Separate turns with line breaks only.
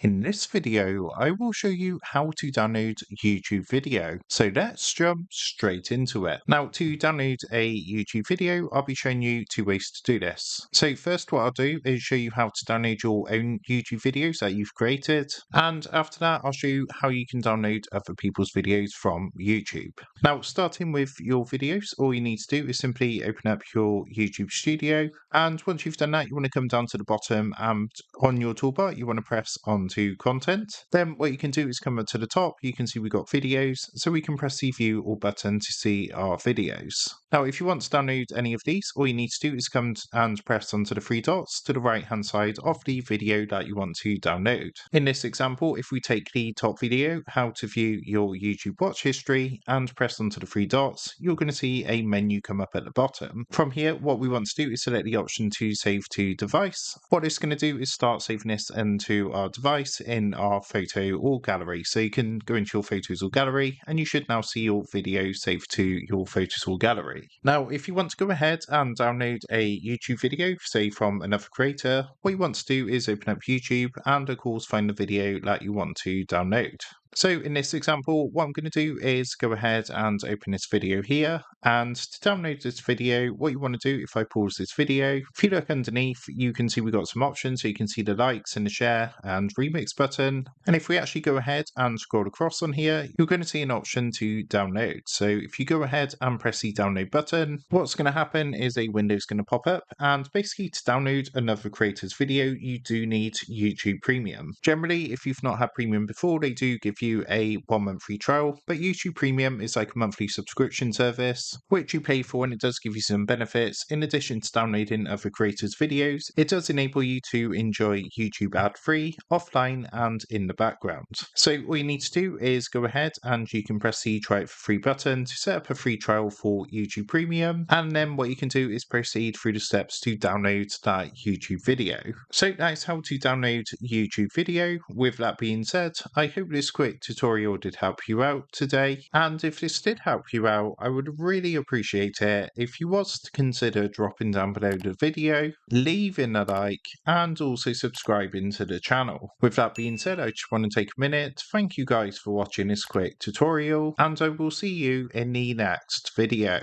In this video, I will show you how to download YouTube video. So let's jump straight into it. Now, to download a YouTube video, I'll be showing you two ways to do this. So first, what I'll do is show you how to download your own YouTube videos that you've created. And after that, I'll show you how you can download other people's videos from YouTube. Now, starting with your videos, all you need to do is simply open up your YouTube Studio. And once you've done that, you want to come down to the bottom and on your toolbar, you want to press onto content. Then what you can do is come up to the top. You can see we've got videos, so we can press the view all button to see our videos. Now, if you want to download any of these, all you need to do is come and press onto the three dots to the right hand side of the video that you want to download. In this example, if we take the top video, how to view your YouTube watch history, and press onto the three dots, you're going to see a menu come up at the bottom. From here, what we want to do is select the option to save to device. What it's going to do is start saving this into our device in our photo or gallery. So you can go into your photos or gallery and you should now see your video saved to your photos or gallery. Now, if you want to go ahead and download a YouTube video, say from another creator, what you want to do is open up YouTube and of course find the video that you want to download. So in this example, what I'm going to do is go ahead and open this video here. And to download this video, what you want to do, if I pause this video, if you look underneath, you can see we've got some options. So you can see the likes and the share and remix button. And if we actually go ahead and scroll across on here, you're going to see an option to download. So if you go ahead and press the download button, what's going to happen is a window is going to pop up. And basically to download another creator's video, you do need YouTube Premium. Generally, if you've not had Premium before, they do give you a 1 month free trial, but YouTube Premium is like a monthly subscription service which you pay for, and it does give you some benefits. In addition to downloading other creators' videos, it does enable you to enjoy YouTube ad-free, offline and in the background. So all you need to do is go ahead and you can press the try it for free button to set up a free trial for YouTube Premium, and then what you can do is proceed through the steps to download that YouTube video. So that's how to download YouTube video. With that being said, I hope this quick tutorial did help you out today, and if this did help you out, I would really appreciate it if you was to consider dropping down below the video, leaving a like and also subscribing to the channel. With that being said, I just want to take a minute, thank you guys for watching this quick tutorial, and I will see you in the next video.